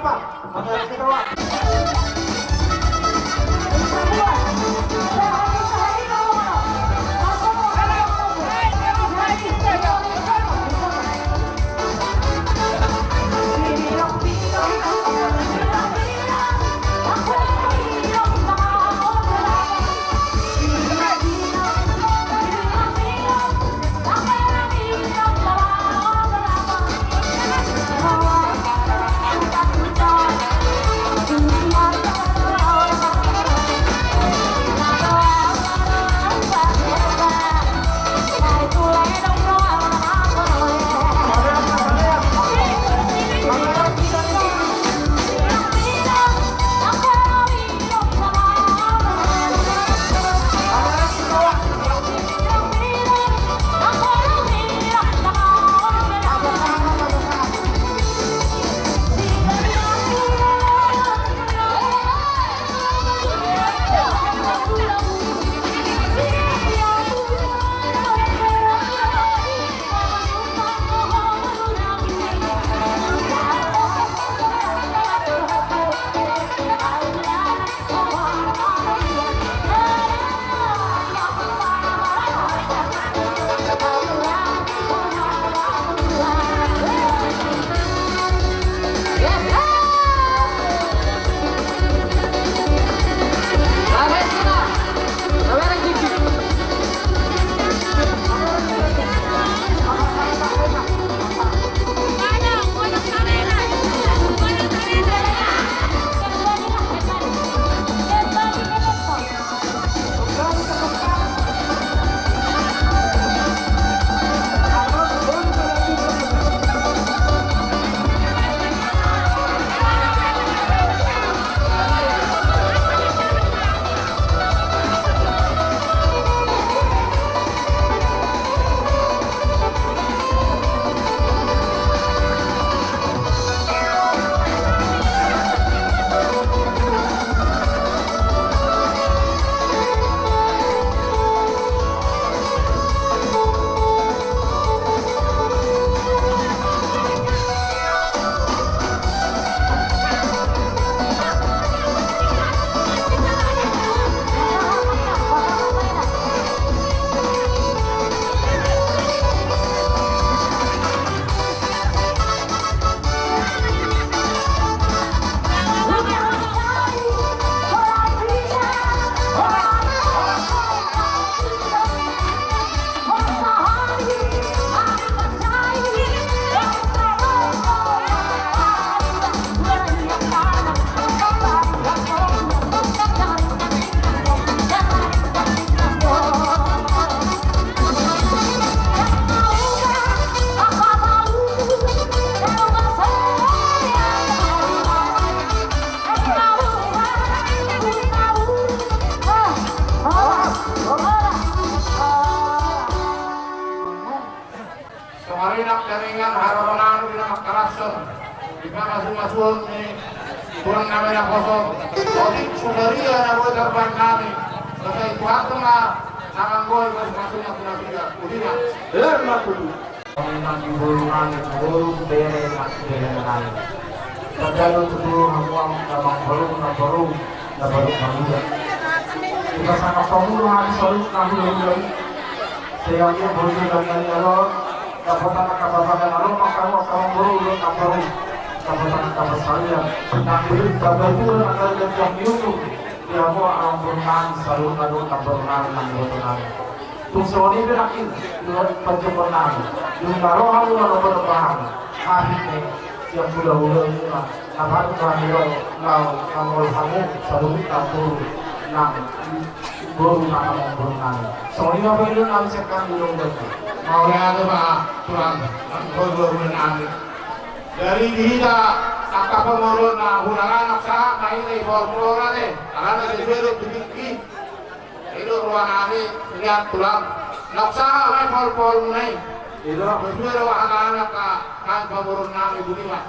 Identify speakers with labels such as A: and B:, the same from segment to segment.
A: apa? Ada kedua. Marinak jaringan harorongan bina makarason bina masuk-masuk ni kurang kami nak kosong jadi sudaria nak buat terban kami maka itu hatma sangang gol masuknya kuna tiga udina lerma kudu kami burungan burung bere nak bere nai terjalu kudu hamuang kamang baru manusia kita sangat pemuluhan selalu kami lagi sehingga burung dan kalau kapatan alok makamu kamu buru kaparu kapatan saya nanti kabaru akan jam itu dia mau ampunan selalu kado kaparunan nanggutunan tuh soni berakin dua penceponan dua halu lalu berpaham hari ini yang udah ini lah apa tuh kamu kamu selalu kapuru nang buru nang soni apa itu nang sekarang belum mau ada pak tuan berbulan amin dari dihida angka pengurun na hunangan naksa main di formula deh karena dari itu bikin itu ruang amin lihat tulang naksa main formula itu berbeda wahana kan pengurun amin budiman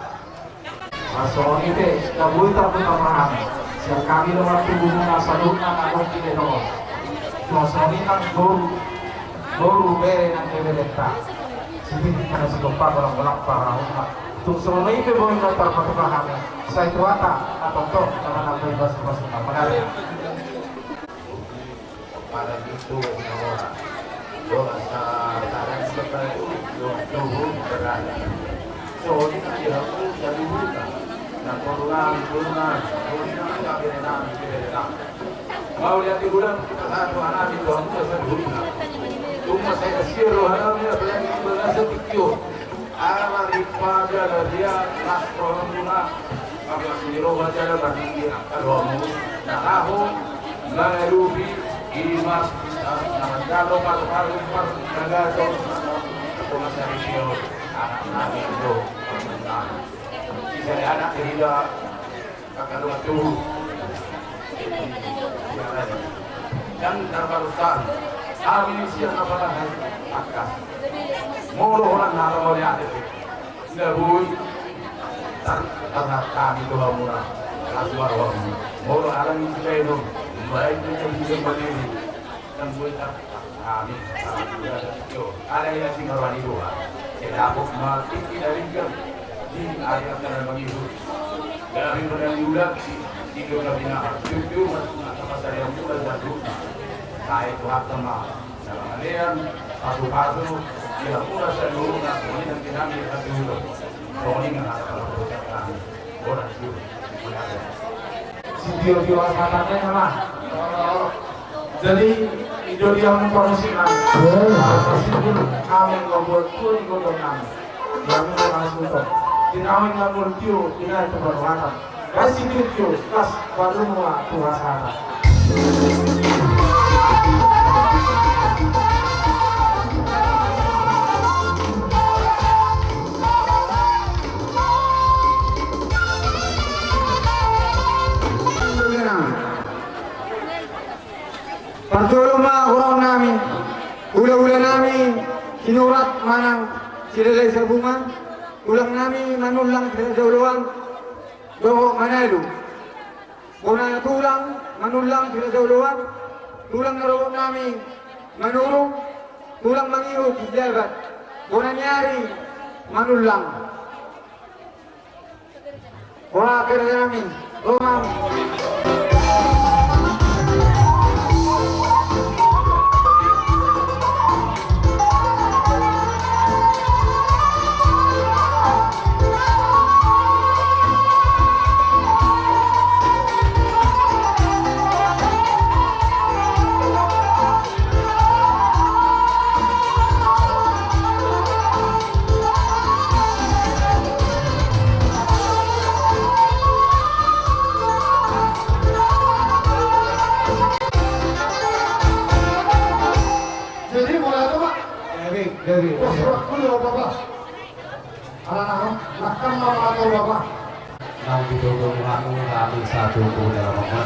A: masuk itu kabui tapi paham sekali nomor tubuhnya salutnya nak tidak nomor masuk ini kan baru bere nang bere leta sibit kana si kompa orang bolak para tung semua itu boleh motor kami saya tuata atau toh teman aku bebas masuk menarik pada itu orang doa saran seperti itu dulu berada soalnya dia pun jadi buta dan pulang nggak berenang mau lihat di bulan kita satu anak di bawah kita sedulur cuma saya kasih rohana yang berasa tikio ala ripada dia las promuna apa siro baca berarti kalau narahu ngarubi imas kalau paru nagato atau masarisio anak itu dari anak tidak akan waktu dan terbarusan kami siapa lagi akas mulu orang nalar yang ada tidak bui karena kami tuh murah asmar orang mulu orang ini sudah itu baik dengan hidup mandiri dan buat kami ada yang singgah orang itu tidak aku mati dari jam di ayat dan begitu dari modal diulang tiga kabina tujuh masa saya muda jatuh saya itu hak sama dalam aliran satu dia muda saya dulu nak kemudian kami satu dulu rolling yang ada kalau kami orang itu si Dio katanya sama jadi itu dia mempromosikan kami ngobrol tuh di godong kami yang langsung tuh dinawin ngamur Dio tidak terberwatan kasih Dio kas baru mua Tuhan sana Pantulong mga kurang namin, ula-ula namin, sinurat manang silalay sa bunga, ulang namin manulang sa dauluan, doho manalo. Kuna tulang, manulang sa dauluan, tulang naroon namin, manurong, tulang mangihog, jabat. Kuna nyari, manulang. Kuna kerja namin, rumang. Jadi, kuliah bapak, anak-anak, akan atau bapak.
B: Nang didukung anu kami satu dalam apa?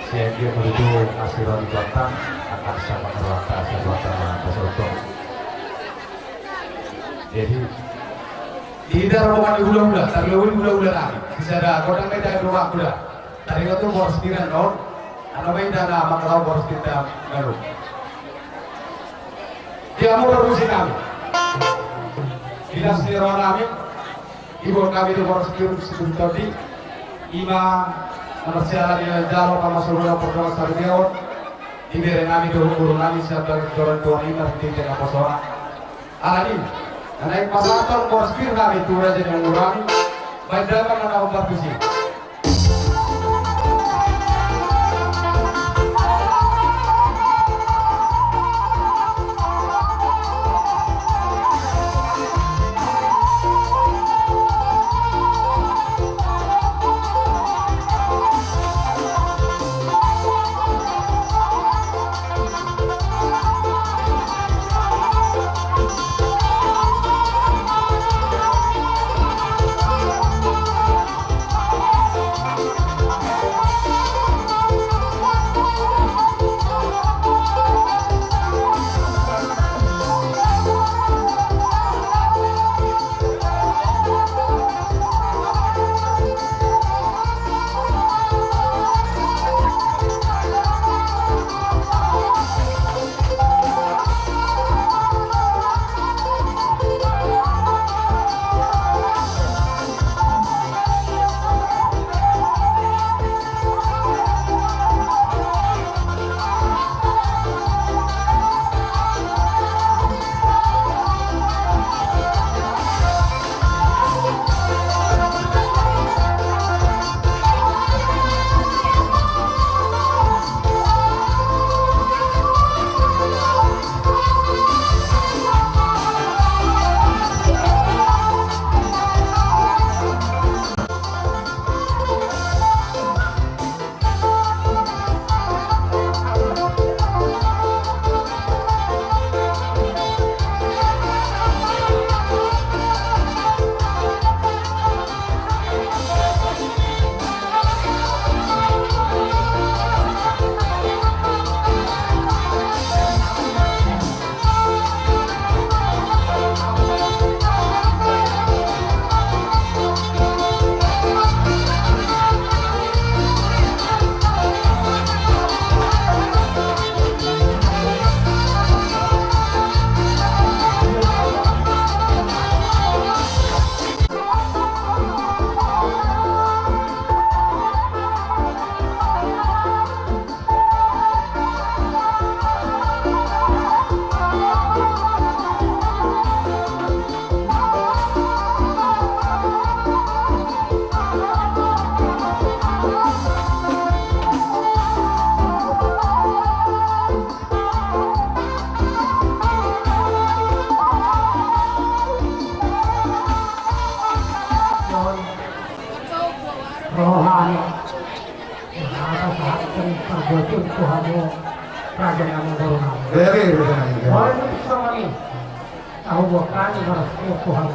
B: Sehingga menuju asiran kota akan sama kereta sebuah peserta. Jadi tidak rombongan di hula-hula, terlalu hula-hula lagi. Bisa ada kodang beda dua hula. Tadi itu boros tiran dong. Ano beda na makalaw boros kita garuk. Dia mau produksi kami. Dinas Nirwana kami, ibu kami itu baru sekitar tadi. Ima manusia di jalur sama seluruh pertama satu tahun. Diberi kami dulu guru kami siapa orang tua lima di tengah posora. Alani, naik pasar baru sekitar kami itu aja yang mengurangi. Baik dalam mana obat besi.
C: rohani atas hak dan perbuatan Tuhanmu Raja yang Corona. Oleh itu semua ini tahu bahwa kami bersyukur Tuhan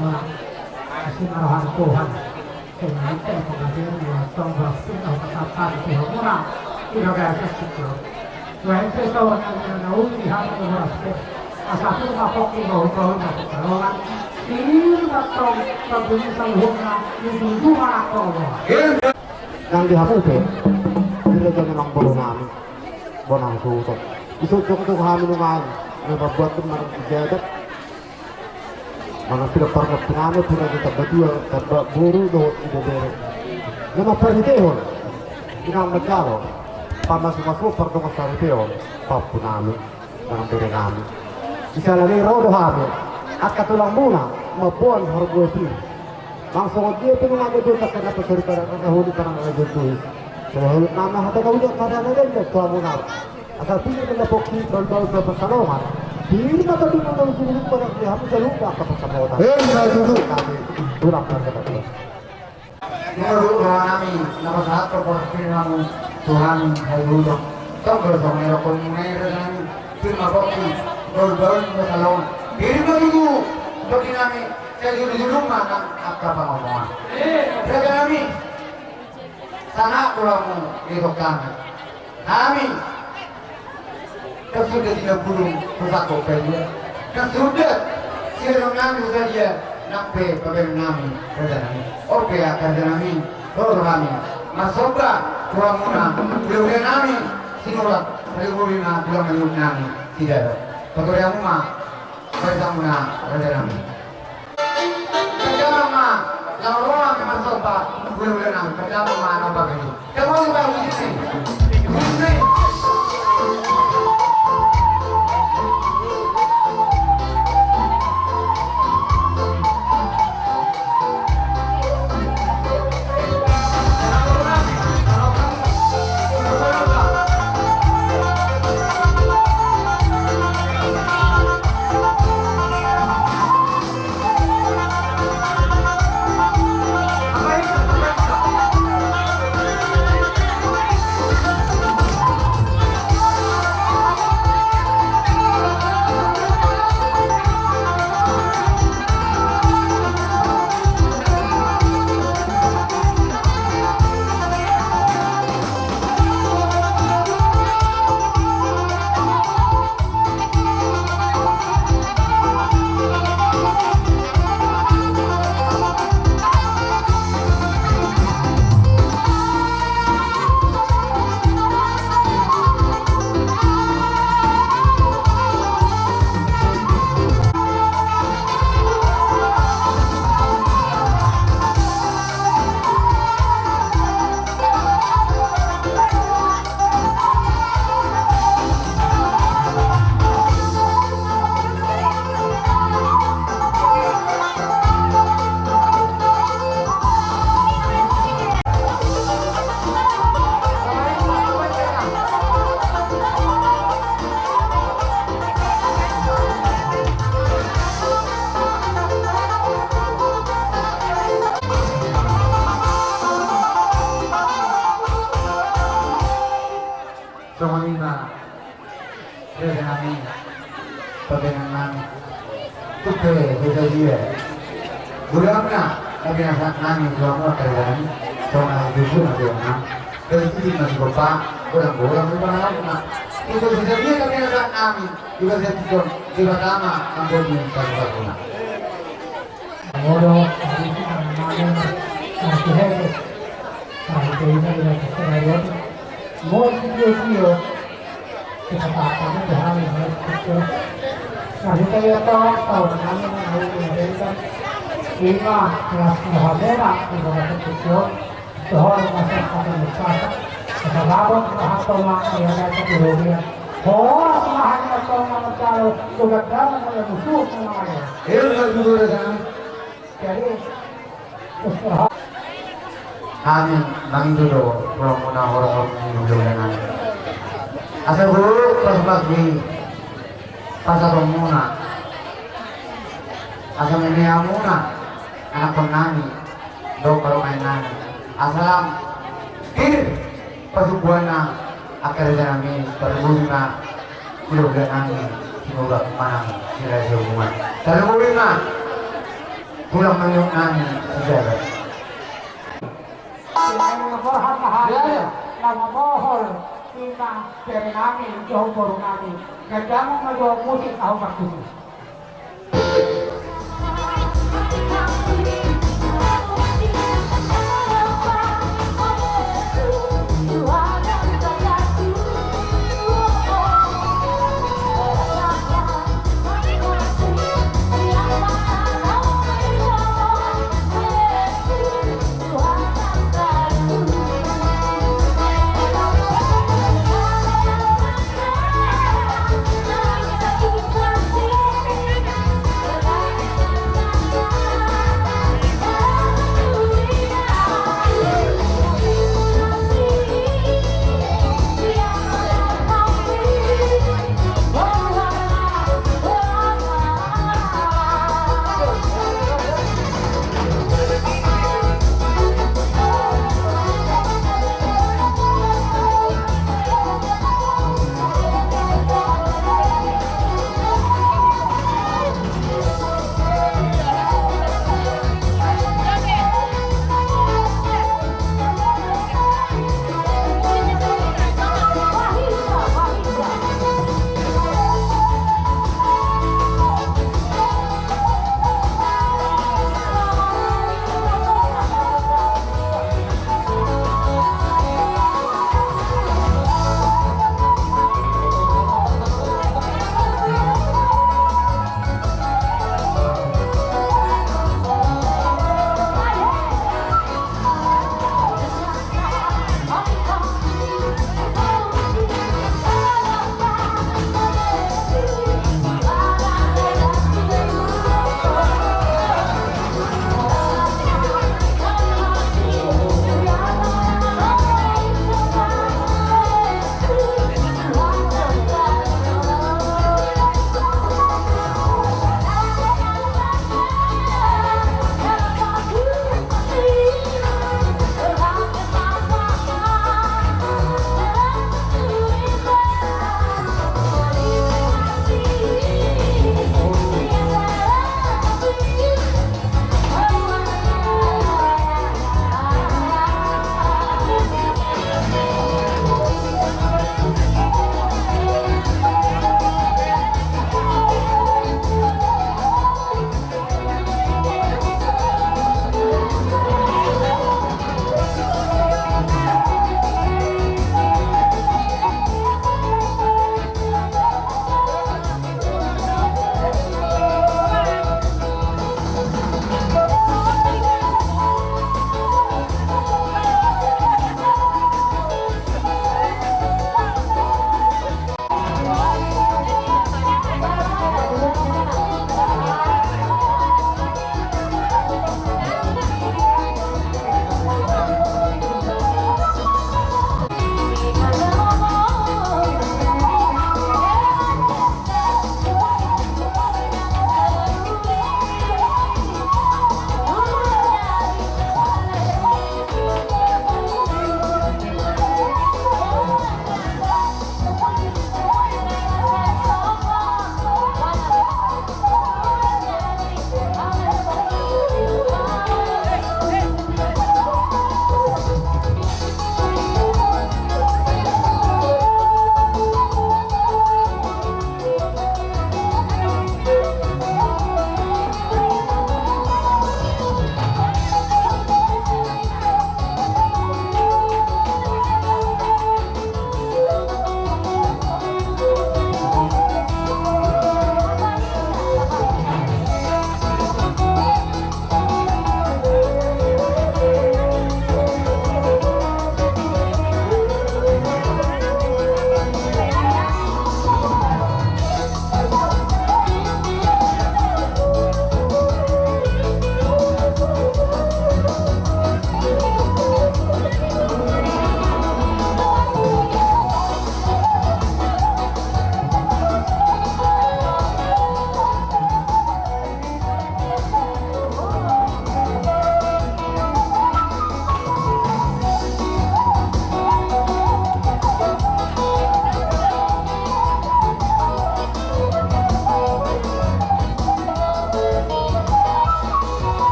C: kasih arahan Tuhan dengan pengajian yang bersyukur ketatan Tuhan murah tidak ada sesuatu. Tuhan sesuatu yang tahu lihat bersyukur asal itu kapok di bawah pertolongan ini atau terbunyi seluruhnya di mana kau
D: yang dihapus tidak jangan orang bonami bonang susah itu cukup hamil nungan ngebuat teman jadat mana tidak pernah pengamat tidak kita berdua tidak buru doh tidak bere nama pernitehon inang megalo pamasuk pertama saripehon papu nami orang bere nami bisa lagi rodo hamil akan tulang muna maupun hargoti langsung dia itu mengambil tak kena pesuri pada hulu karena mengambil tulis sehulu nama hati kau juga kadang ada yang tua muna asal pilih mendapoki berbau berpesanongan diri mata di mana sulit pada dia harus lupa ke persahabatan kami tulang kata tulis
A: menurut doa kami nama saat proporsi namu Tuhan hulu tak bersama rokok mengenai firma bokti berbau berpesanongan diri menunggu bagi kami saya di rumah kan apa ngomongan bagi kami sana kurangmu itu kami sudah tidak burung susah kopelnya sudah sirong kami saja nakpe pabel kami kami oke akan kami kami masoba kurangmuna beliau kami sinurat beliau bilang kami tidak pegawai yang rumah bersamuna kami kerjama yang orang memang sobat boleh nang kerjama mana bagi kamu juga begini semuanya kami pegangan tuke kita dia bulannya kami akan kami selama kalian selama hidup nanti dari sini masih bapak orang di mana nak itu sejatinya kami akan kami juga setiap juga sama menjadi satu nak
C: Modo hari ini kemarin masih hebat hari ini kita kemarin mau video kesempatan itu hari ini masih kita tahu kami hari ini kan lima kelas mahasiswa di bawah kecil soal masyarakat besar kesalahan atau yang ada di dunia oh semuanya atau kalau juga dalam yang musuh semuanya
A: itu juga kan
C: jadi
A: amin bang dulu kalau orang hidup dengan asal dulu pas di pasar Romuna asal ini amuna anak penani do kalau mainan asal
E: Ini pasukuan na akarya namin patuloy na ilugan namin sinulat manang sila sa hubungan. Taluburin na pulang mangyong namin sa jagat.
C: Namomohol kita dari namin, jauh baru namin. Kadang mau musik tahu bagus.
F: Thank you.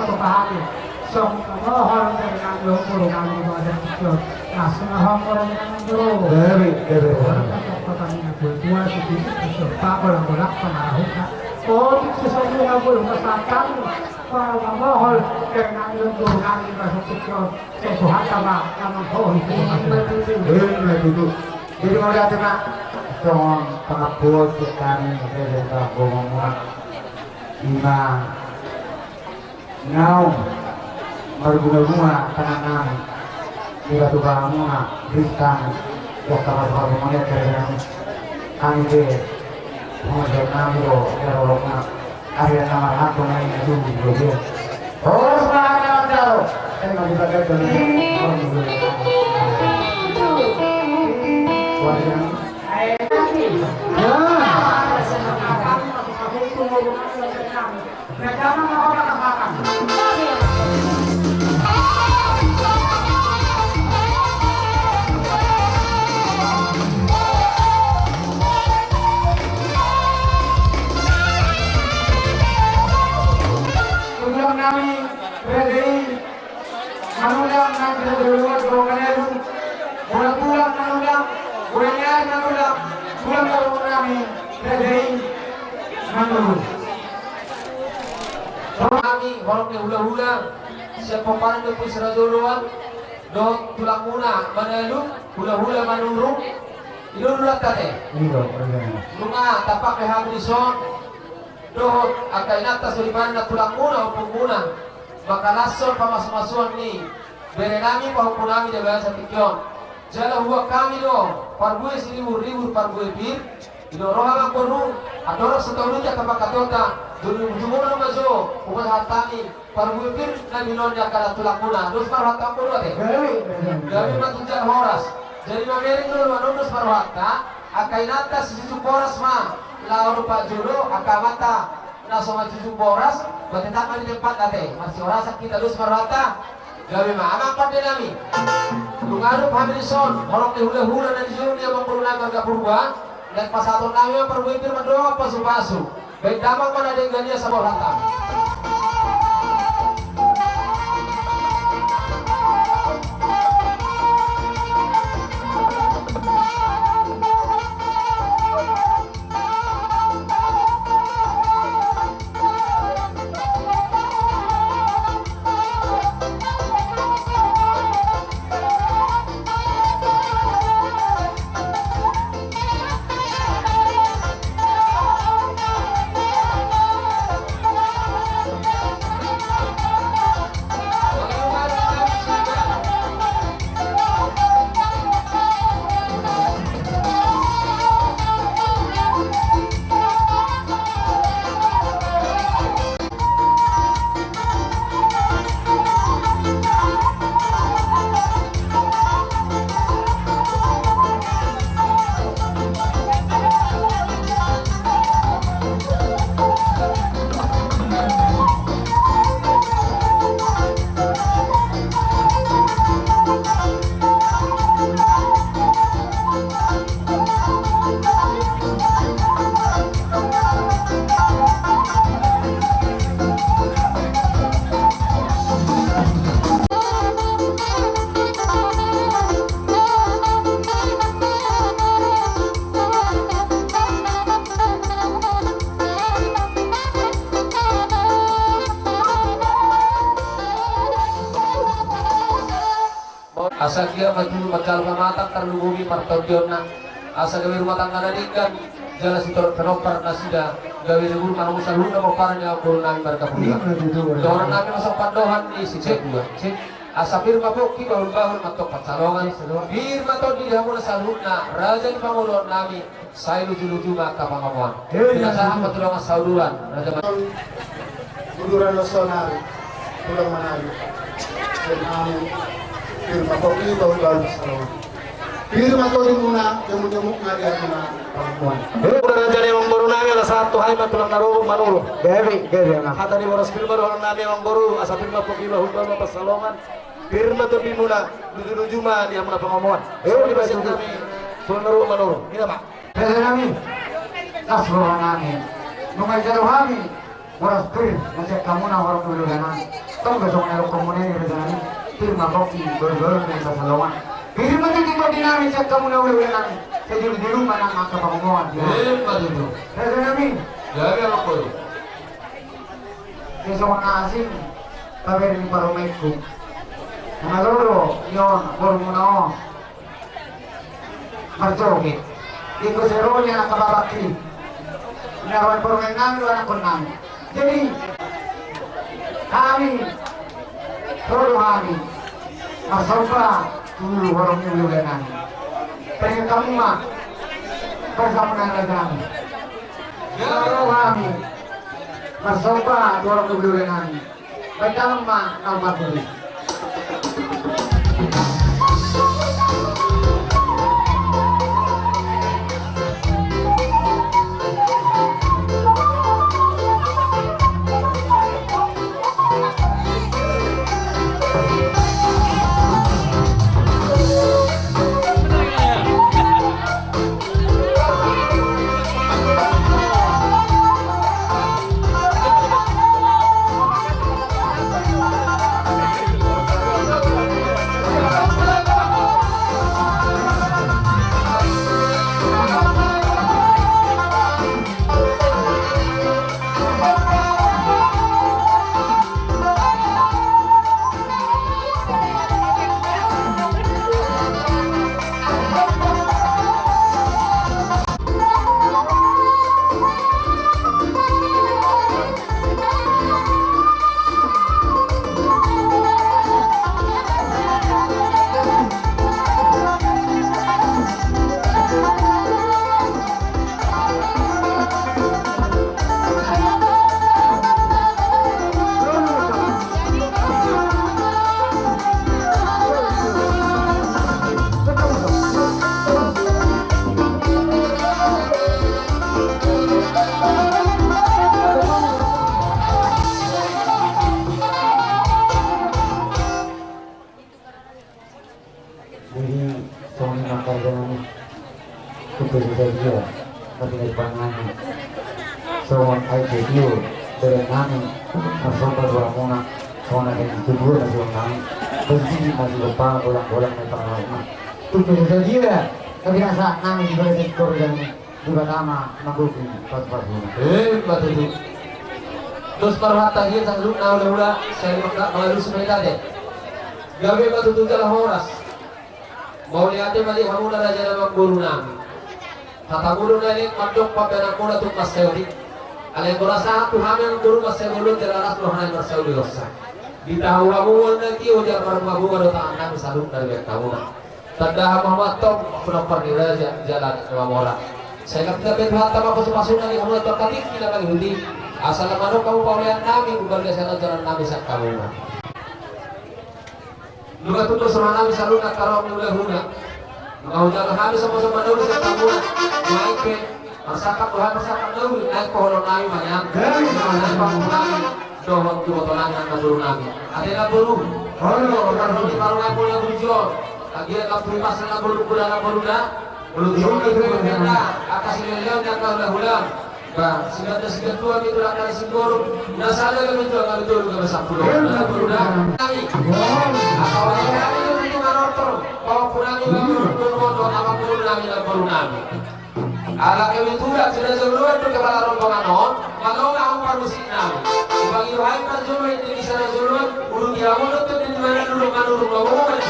C: atau pahami. So, mohon dari kami guru kami kepada kita. Langsung orang yang guru.
D: Very.
C: Pertandingan dua sedikit peserta bola-bola pengaruh. Oh, sesuatu guru kesatan. Kalau mohon dari kami guru kami kepada kita. Sesuatu sama namun oh
E: itu. Jadi mau lihat nak soal pengapus kami dari ngomong lima now berguna-guna tanah tidak tuh kamu nak berikan dokter baru melihat dari kami deh mau jangan lo ya lo nak ada nama aku main itu juga oh semangat jauh saya nggak bisa kerja
B: kami orang yang hula-hula siapa paling dia pun serajuluan dong tulang muna manelu hula-hula manurung ilurulat tadi lunga tapak kehamrison dohot akai nata suliman na tulang muna upung muna maka lason pamas-masuan ni berenami pahupunami dia bahasa tikyon jala huwa kami do parbuy silibur-libur parbuy bir idoroha koru adoro setolunya kapakatota dulu jumur mazo umat hatami parbuy bir na minonnya kala tulang muna dus parhata koru ate gawi matujal horas jadi mamering dulu manundus parhata akai nata sisi poras ma lawan pak juro akamata naso maju boras berarti tak di tempat ate masih orang kita dus parhata gawi ma amang pande nami lungarup hamilison horok ni hula-hula na dijuru niya mangkurunay marga purba dan pasaton nami ang parbuipir madoa pasu-pasu baik damang manadenggan niya sa borhatang asa kia maju macal matang terlubungi partodion na asa gawe rumah tangga nadikan jala sitor kenopar nasida gawe lebur mana musal hunda mau paranya pun nami mereka punya orang nami masuk pandohan di sisi dua asa firma poki bahul matok pacalongan firma to di hamul salhuna raja di pangulon nami saya lucu-lucu maka pangamuan tidak sah patulungan sauduran raja
A: Buduran nasional pulang Manado dan kami firma kopi bahul firma to di muna jemuk-jemuk ngadi muna perempuan
B: raja ni baru nami ada satu hai matulang naruh manulu
E: Gary na
B: hata di boros firma orang nami baru asa firma kopi bahul pasalongan firma to di muna lucu-lucu mah dia muna pangamuan di bahasa kami tulang naruh manulu ini pak
E: Pwede namin kasro namin nung ay jalo kami waras pwede kasi kamu na warang tuluganan Kamu besok ngelok komunen gitu kan? Firma kopi, baru-baru yang saya salongan. Kiri mati tiba dinamis saya kamu nak ulang nang. Saya di rumah nang angka pamungan.
A: Hebat itu.
E: Saya nami.
A: Jadi apa kau?
E: Besok asing. Kabar ini baru maiku. Nama loro, yon, baru muno. Marjoki. Iko seronya nak kababaki. Nawan permain kami, anak kami. Jadi kami, loro kami, masoba dulu warung ini udah kami. Pengen kamu mah bersama dengan kami. Loro kami, masoba warung ini udah kami. Betul mah nama beli. dia dari pangannya soal IPU dari nami masuk dua mona soal yang kedua dari nami bersih masih lupa bolang-bolang dari pangannya itu sudah dia kebiasaan nami di bawah sektor dan juga nama nabuki pas-pas
A: hebat itu. Terus perhata dia sang luna udah saya makna malu sepeda deh. Gawe batu tugal horas. Mau lihatnya mali kamu dah raja nama guru nami. Kata guru nani mandok papena koda tu passeudi. Ale korasa tu hamil guru passeudi jelaras rohani passeudi rossa. Di tahu kamu nanti ujar kamu ada tangan nami saluk dari kamu. Tanda Muhammad Tom penopor di raja jalan Mawara. Saya kata berhati apa pasupasunan yang kamu terkait tidak lagi hudi. Asal manuk kamu paulian nami bukan biasa jalan nami sak kamu. Luka tutur sama nami selalu nak karo mulai huna. Kau jalan habis sama-sama dulu sak kamu. Naik ke masyarakat Tuhan masyarakat dulu naik pohon nami banyak. Naik pohon nami. Doang tu botolangan kaburu nami. Ada kaburu. Kalau di baru aku yang berjual. Lagi kaburu pas kaburu kuda kaburu dah. Belum juga berbeda. Atas ini yang kau ulang. Bah, sehingga tua itu akan singgur. Nah, saya kami juga kami itu juga besar pulau. Nah, pulau kami. Kalau kami itu di Marotor, kalau pulau kami itu apa pulau kami dan pulau kami. Ala kami itu sudah seluruh itu kepala rombongan non. Kalau kamu parusin kami, bagi orang terjumpa itu di sana seluruh. Urut dia mulut itu di mana dulu kanurung rombongan.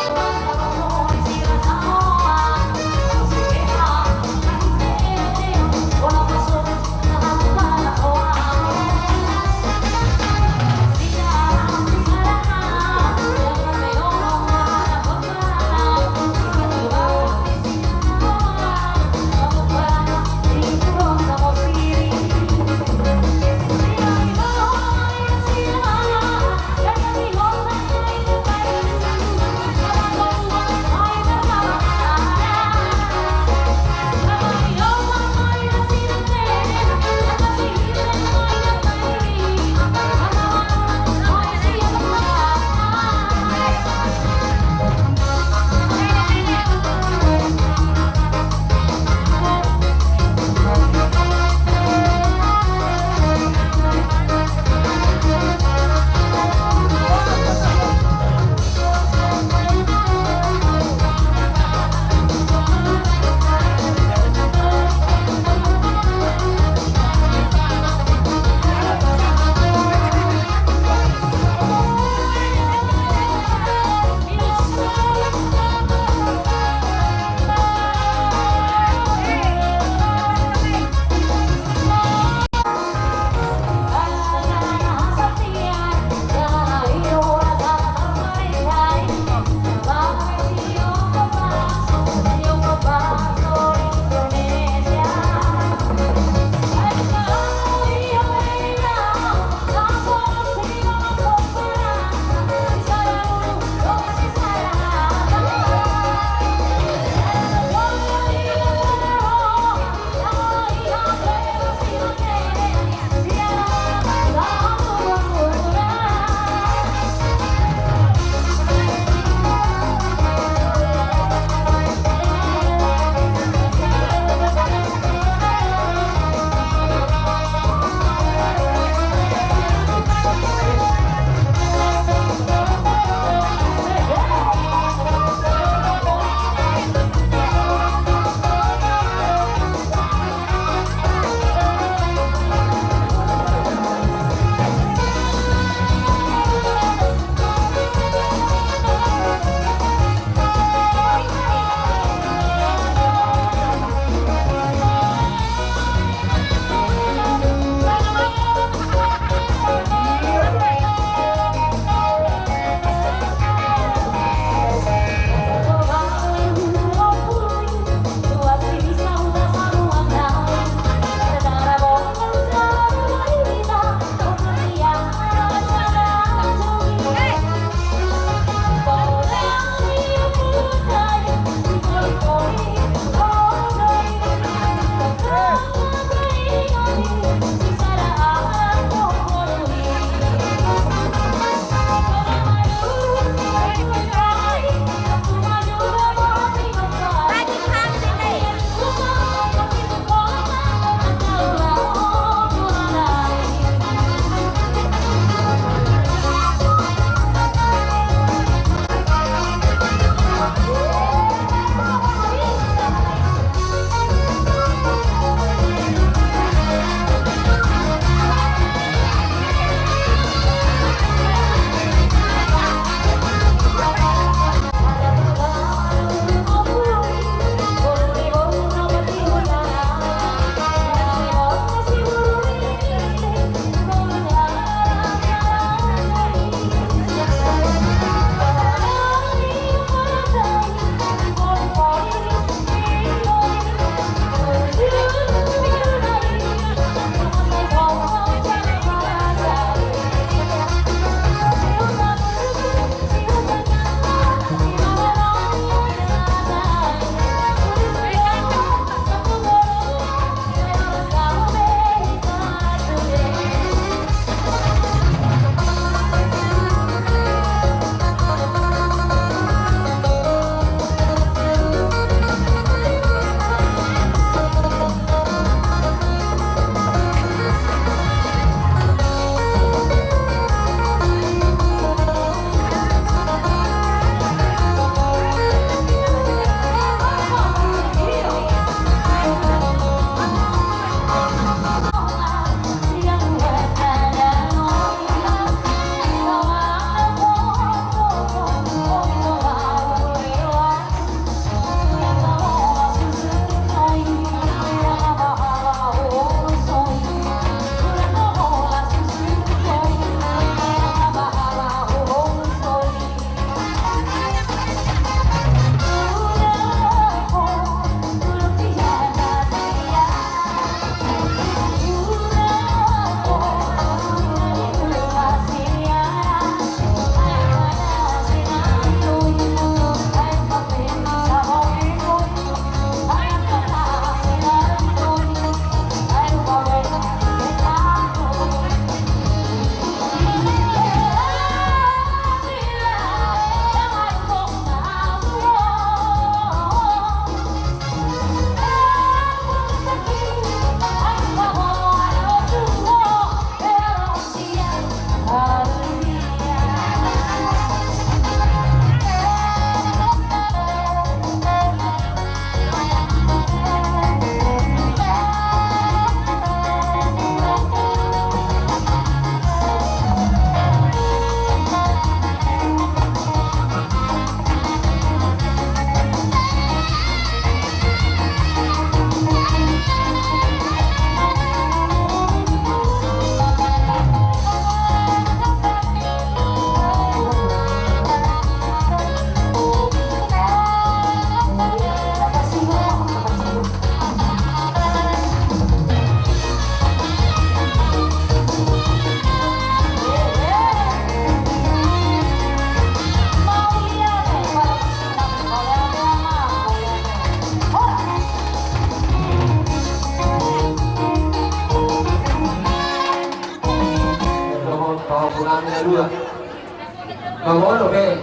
B: Mamono be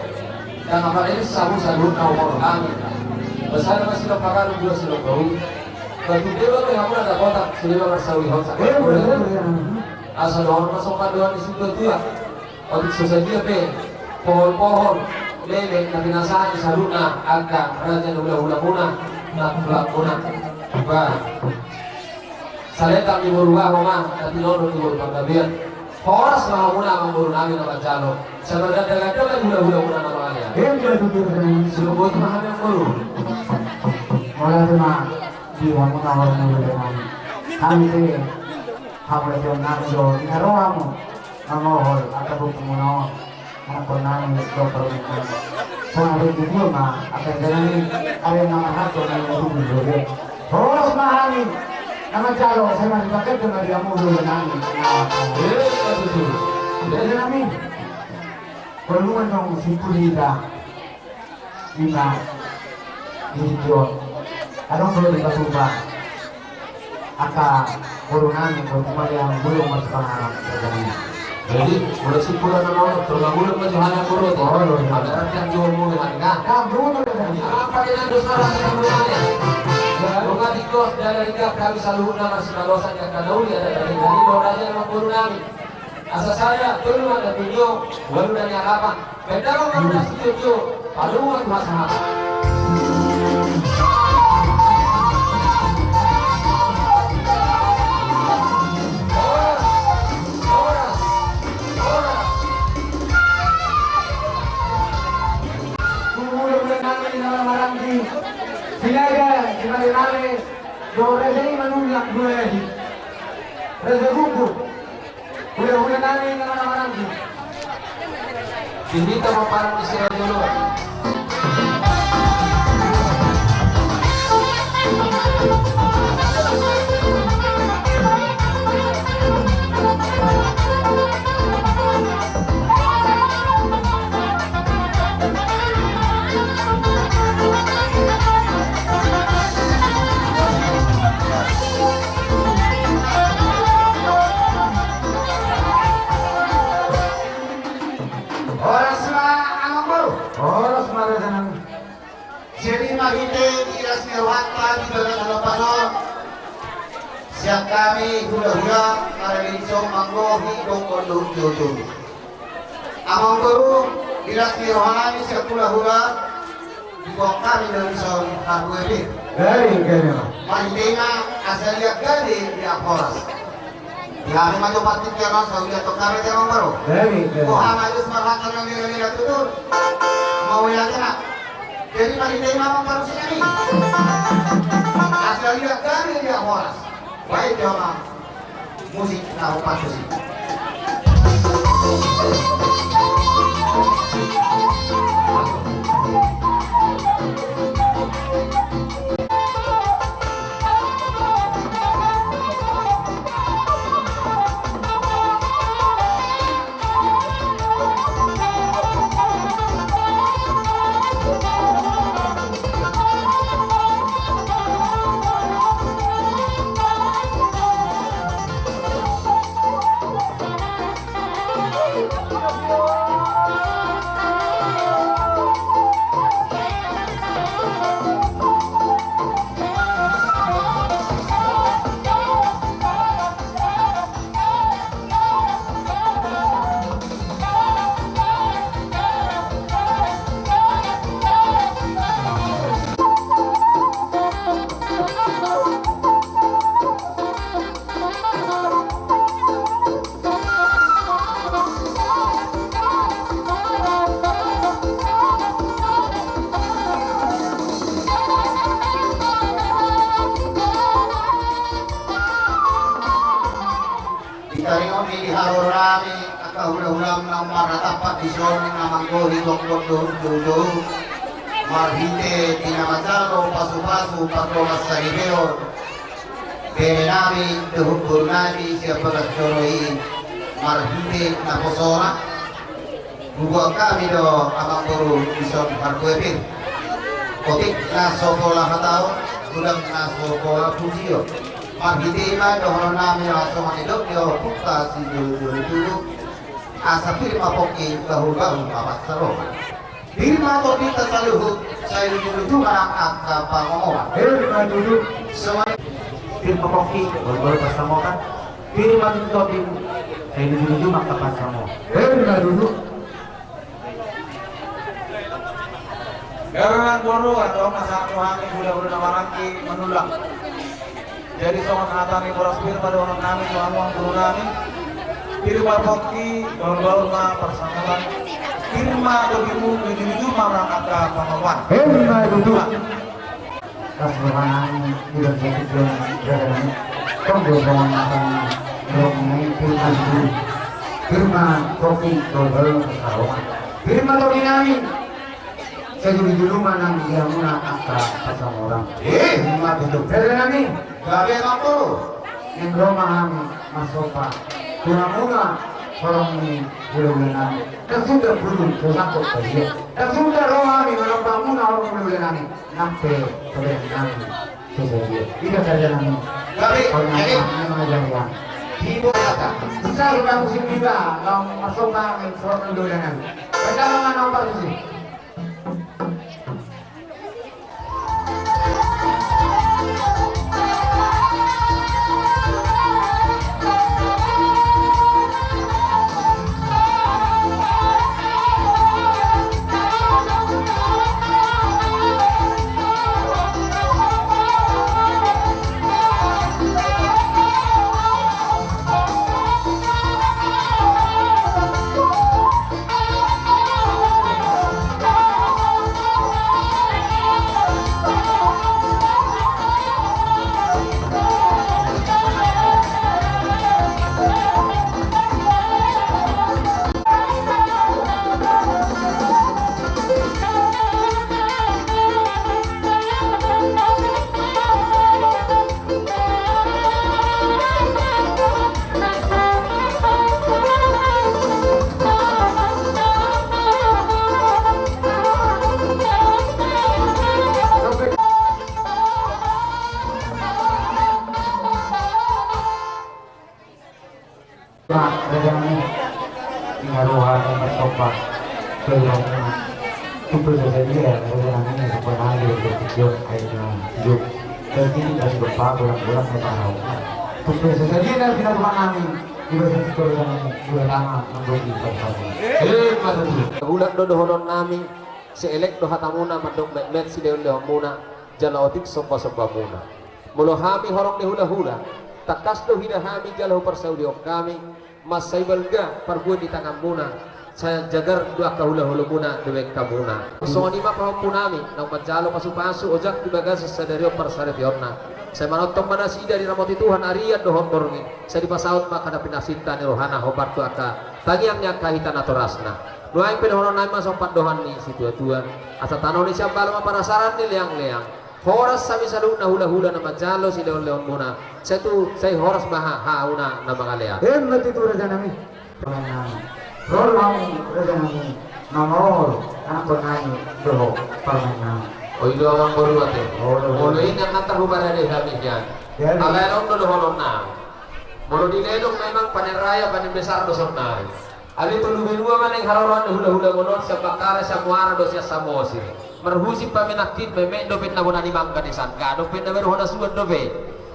B: dan apa ini sabu-sabu na umur kami. Besar masih lo pakai dua silo kau. Batu dia baru yang ada kotak sila bersawi hot. Asal orang masuk kaduan di situ tu ya. Untuk susah dia be pohon-pohon lele na binasaan di saluna agak raja hula-hula muna na kulak muna. Ba. Saleta di berubah rumah tapi nono di berubah kabian. Horas maha muna mamburu namin na bacalo. Sebenarnya dalam hula-hula muna na mga Silubot mahal yang baru.
E: Wala naman, di mo na wala na wala naman. Kami din, habang ito namin doon, inaroha mo, ang mohol, at abog mo na, ang po namin ito, pero ito. So, narin dito ma, at ang ganun, alin naman hato na yung bumili. Horos mahalin, naman jalo, sa mga bakit na rin mo doon namin. Dito namin. Kulungan ng sipulida, lima, video. Anong boleh diubah? Aka namin kung kumali ang bulong mas pangarap sa ganyan.
B: Jadi, mulai simpulan na mga tergabulong ka Johanna Kuro. Ada artian jual mo dengan ka. Apa din ang dosa sa kamulian? Mga dikos dari ka kami sa luhod na mas kalosan yang kadauli ada dari raja ng puro namin. Asa saya tulungan na ninyo, walo na niya harapan. Pwede mo kami na studio, palungan masahat.
E: Sinaga, si Marinale, Dorelei manulak buhay. Rezegubo, hula-hula namin naman ang marami.
B: Hindi ka maparang isira dulu.
A: Jadi mahite iras nirwata di dalam halapan siap kami hula-hula marilinso manggo hidung kondo jojo. Amang baru iras nirwani siap hula-hula dibongkar di dalam son harweli.
E: Dari kaya.
A: Mahite na asalnya gali di aporas. Yang maju pati kaya sa ulia to kami amang baru.
E: Dari kaya.
A: Ko hamayos marhakan ng nila tutur. Mau ya na. Jadi mahite mamang baru sini nih. Asalnya gali di aporas. Baik jamaah musik tahu pasti. Ikaringon di harorami akahula-hulam ng maratapat di son ng manggo hidok-dok dudo marhite tinamazalo pasu-pasu patolas sa hibeo bere nami dehubur nami siapa kasyoroi marhite na posora bubuang kami do amang guru di son harkuepin kotik na sokola hatao gudang na sokola pujio Marhite ima dohon namin aso manilok yo pukta si dulu
E: asa pilih papoki bahu-bahu papas saroman. Diri mato kita sa luhut sa ilujudu marang at pangongoman. Diri madudu sa pilih papoki bahu-bahu pasamokan. Diri madudu din sa ilujudu makapasamo. Diri madudu.
B: Garangan guru atau masak rohani budak-budak namarangki menulang. Jadi soal hatani boros bir pada orang kami tuan guru kami. Firma bokti baru-baru ma persamaan. Firma begitu menuju marang ke pemawan.
E: Firma itu. Kasih budak jadi jalan. Tunggu jangan akan mengenai firma itu. Firma bokti baru-baru persamaan. Firma bokti kami. Saya dulu manang dia muna angka pasang orang. Lima tutup. Dari nami, gabi kamu. Yang rumah kami masuk pak. Tuna muna orang ini bulan-bulan. Dan sudah belum sesakut saja. Dan sudah rumah kami menambah muna orang bulan-bulan. Nampe bulan kami sesaja. Tidak saja nami. Gabi, jadi mengajarkan. Ibu kata, besar rumah musim juga. Kalau masuk kami orang bulan. Padahal mana nomor sih?
F: Bulan dodohonon nami seelek do hatamuna madok met si deon muna jalaotik sopa muna mulo hami horong de hula takas do hida hami jalau persaudio kami mas saibalga parbuat di tangan muna saya jagar dua kahula muna dewek kamuna so ni ma punami nang majalo pasu-pasu ojak dibaga sesadario persaretiorna saya manotong manasi dari ramoti Tuhan arian dohon borngi saya dipasaut maka ada pinasinta ni rohana hobar tu aka tagiangnya kahitan atau rasna nuaing pedohonon naik masuk dohan ni si tua-tua asa tanah ni siapa lama para saran ni leang-leang horas sami sadung na hula-hula na majalo si leon-leon muna saya horas baha hauna na mga leang
E: Hemat itu raja nami. Rol mau raja nami. Namor anak penyanyi doho permainan.
F: o ilo ang baru ate molo ini ang natar hubara de kami yan alayon do dohonon na molo diledong memang paneraya panibesar dosok na ali to lubilua man ang hararon hula-hula ngonot sa bakara sa muara do siya sa mosi marhusi paminakit meme dopit na bunani mangga di sangka dopit na meron na suwad dope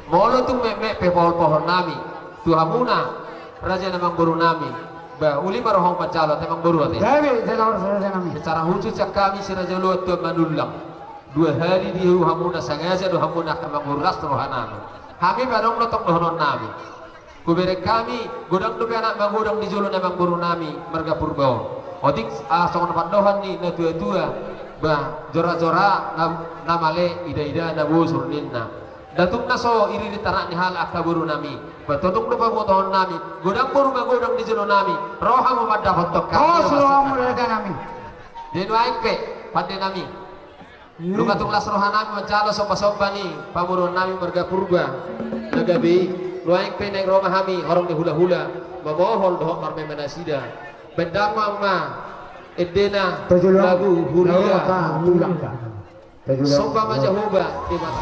F: molo tung meme pe pohon nami tuhamuna raja namang guru nami ba uli marohong pacalo temang guru ate
E: Gabi jalan raja nami.
F: secara khusus sa kami si raja luat tu manulang 2 hari di hamuna sangaja do hamuna kamang uras rohanano kami barong notong dohonon nami kubere kami godang do anak mangudang di julo namang guru nami marga purbao odik asong pandohan ni na tua-tua ba jora-jora na male ida-ida na busur ninna datuk na so iri ditarak ni hal akaburu nami batotok do pamotohon nami godang buru mangudang di julo nami roha mo madahot
E: Kau suruh mu raja nami.
F: denu aingke pande nami luka tuklas rohanami macalo sopa-sopa ni pamuron nami marga purba nagabi luaing peneng roma hami horong di hula-hula mamohol dohok marme manasida bendama ma edena lagu huria sopa majahuba di mata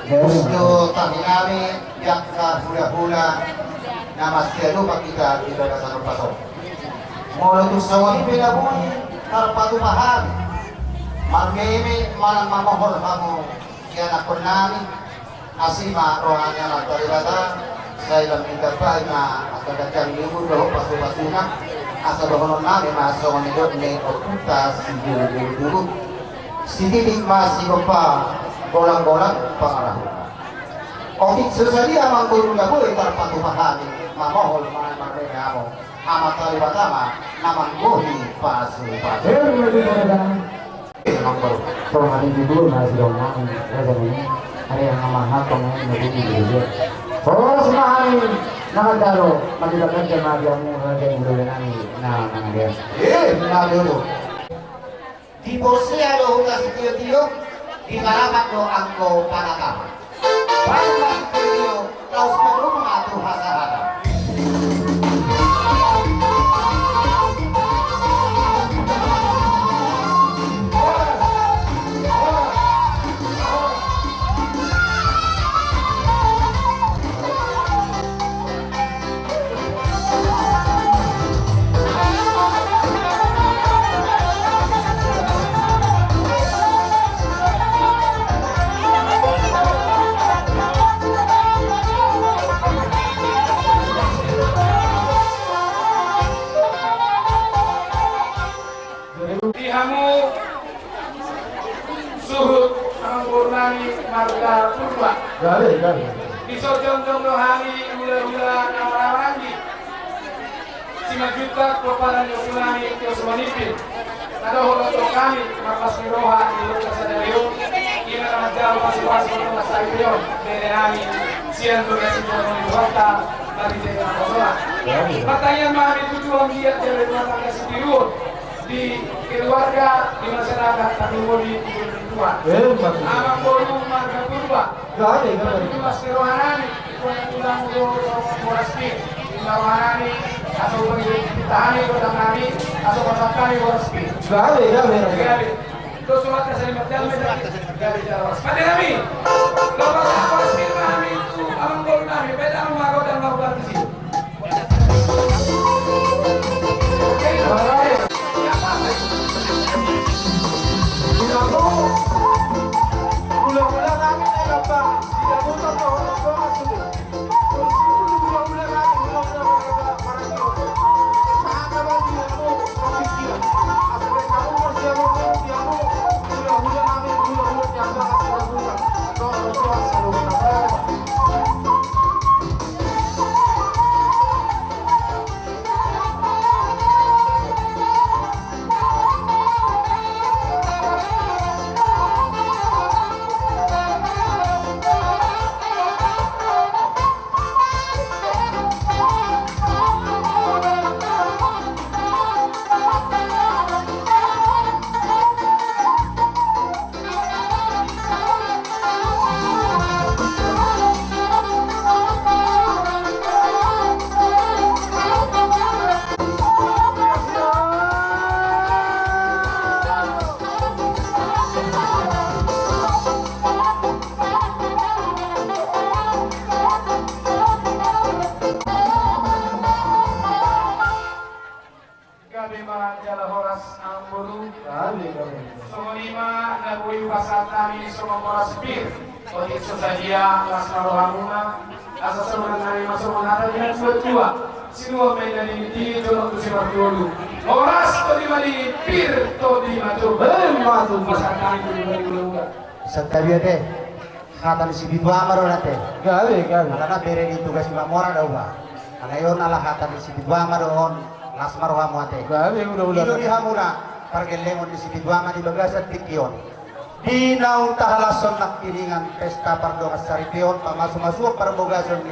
E: Gusto tabi namin, yak ka hula-hula na mas lupa kita sa pasok. Mula to sa wali pinabuhi, karpatupahan. Marmeme, manang mamahol mo, yan ako namin. Asima, rohanya magtalibata, sa ilang interpay na agad-agad libur daw, pasu-pasuna. Asa dohonon namin, masawa ni Dot, ni Opunta, si Dulu-Dulu. Si Titik masih pa, bolang-bolang pangaraho. Okit susali amang guru na po, itarpatupahan, mamahol, manang marmeme mo. Amat talibata, naman buhi, pasu-pasu.
D: Memang baru kalau hari dulu masih dong nang ada ini ada yang amanah pengen lebih dulu. Oh semai nakadalo magidagan jama jamu ada yang dulu nang nang dia.
E: Na dulu. Di posea lo hutas tio-tio, di malapat lo angko panatama. Baru mas tio, kau perlu mengatur hasa-hasa.
A: Dihamu suhut angurnani marga purba.
B: Gale.
A: Disojong-jong rohani hula-hula nawarangi. Simajuta kepalan yosulani yosumanipin. Nado holoto kami marpas miroha iluka sadario. Ina namajal pasi-pasi untuk masayuyon. Berenami siang berkasihan dibuata dari jalan kosola. Pertanyaan mami tujuan giat dari rumah tangga Sidirun. Di keluarga, di masyarakat, tapi mau di tua. Amang bolu marga purba. Tapi mas kerohanani, tulang boraspi, kerohanani, asal ditahani kota kami, asal kota kami boraspi. Gale. Terus surat kasih macam gale jalan. Pada kami, lepas boraspi kami itu, amang bolu kami, beda amago dan mago di situ.
B: Ulang-ulang namin ay apa? Sinabutan ko ang mga sulit. Kung ulang-ulang namin, ulang-ulang parang yun. Saan naman yun mo, pagkikilan. Asal kamu masih mo, ulang-ulang namin, ulang-ulang niya ba at sinabutan. Ito ang salungan na ba?
A: Pasatani semua moraspir, untuk sesajian lasmaro hamuna, asal seorang nari masuk menata dengan berdua, sinua menjadi di dalam tusinar dulu. Moras to di mali pir to di matu, matu pasatani to di mali dulu.
E: Setabiya teh, kata si bidwa amaro nate.
B: Gale.
E: Karena bere di tugas mamora dah ba. Alayon ala kata si bidwa amaro on lasmaro hamuate.
B: Gale, udah.
E: Ilo di hamura, pargelemon di si bidwa amadi bagasat tikion. Dinaw tahalason nak piringan pesta pardo kasaripion pamasuk-masuk parbogason ni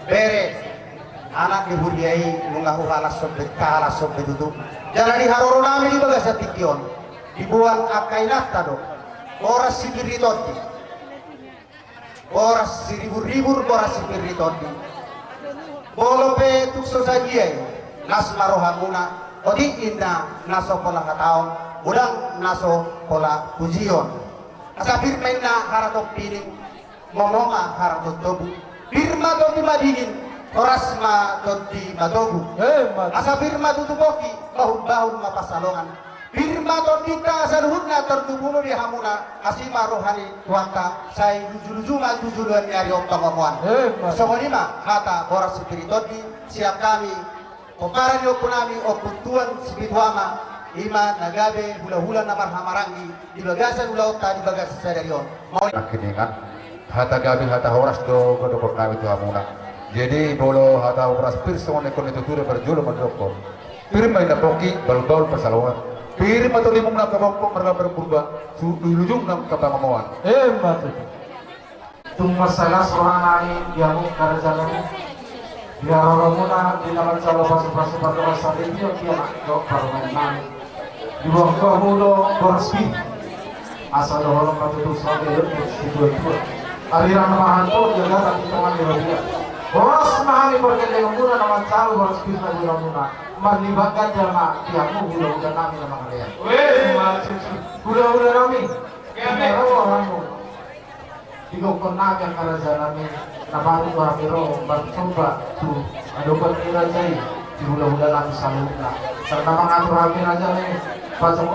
E: bere anak dihuriai lungahu halason betahalason betutu jangan diharoro nami di bagas tikion dibuang akainat tado boras sipiritoti boras siribur-ribur boras sipiritoti bolope tukso sajiai nasmaro hamuna odi inna naso pola kataon udang naso pola pujion asapir main na haratok piling
G: momonga harang totobu birma doti madingin oras ma doti madogu asa birma tutuboki bahun mapasalongan birma doti ka saluhutna tertubuno di hamuna asima rohani tuaka sai jujulujuma jujuluan nyari ompang-ompoan songonima hata boras spiritoti siap kami Oparan yo punami o putuan sibidwama ima nagabe hula-hula na marhamarangi di bagasan ulau ta di bagas sadarion mau
E: Nakiningan hata gabi hata horas do godo kami tu hamuna. Jadi bolo hata horas pirson ekon itu ture berjulu mandoko. Pirma ina poki bal-bal persalongan. Pirma to limong na kabangko marga berpurba su lujung nam kapangamuan.
B: Matu. Tung masalah soranani yang karajalan biar orang muna di dalam calo pasuk-pasuk pada masa ini dia nak parlemen di bawah kamulo koraspi asal orang patuh sebagai itu aliran mahanto jaga tak tangan dia boros mahani perkara muna nama calo koraspi pada orang muna melibatkan jamaah tiapmu udah kami nama kalian udah kami kaya orang Ikaw ko namin karajalan namin nabago ko pero bagsoba tu adokan kira jay hula-hula namin sa luna sa namang ato kami na dyan pasok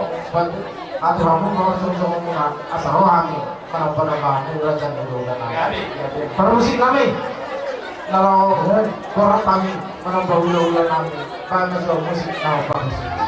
B: ato kami mga sunsong muna asaro kami panapanabahan kira dyan hula namin para musik kami nalaw korak kami panapahula-hula namin para sa musik na pangmusik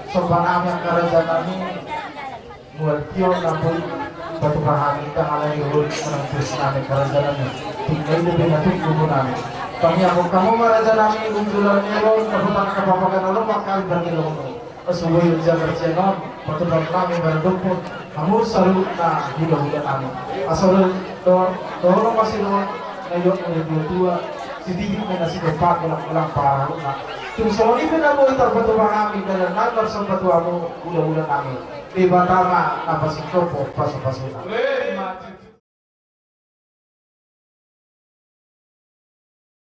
B: Sopanami ang karajaan namin Mualtiyo na po Patukahan kita alay ulit Manang Diyos namin karajaan namin Tingay na binatid ko namin Pangyakom kamu karajaan namin Unggulan nyo Kaputang kapapagan ulo Makal berkilo mo Pasuloy yung siya bersiyanon Patupag namin Berdupot Kamu salut na hula-hula namin Asal Tolong masih doon Ngayon ang tua Sidigit na nasigapak Walang para na Kung sa ini na mo iterpatuwa kami dalam nalar sa patuwa mo ula-ula kami. Diba tama napasik ko po paso-paso na.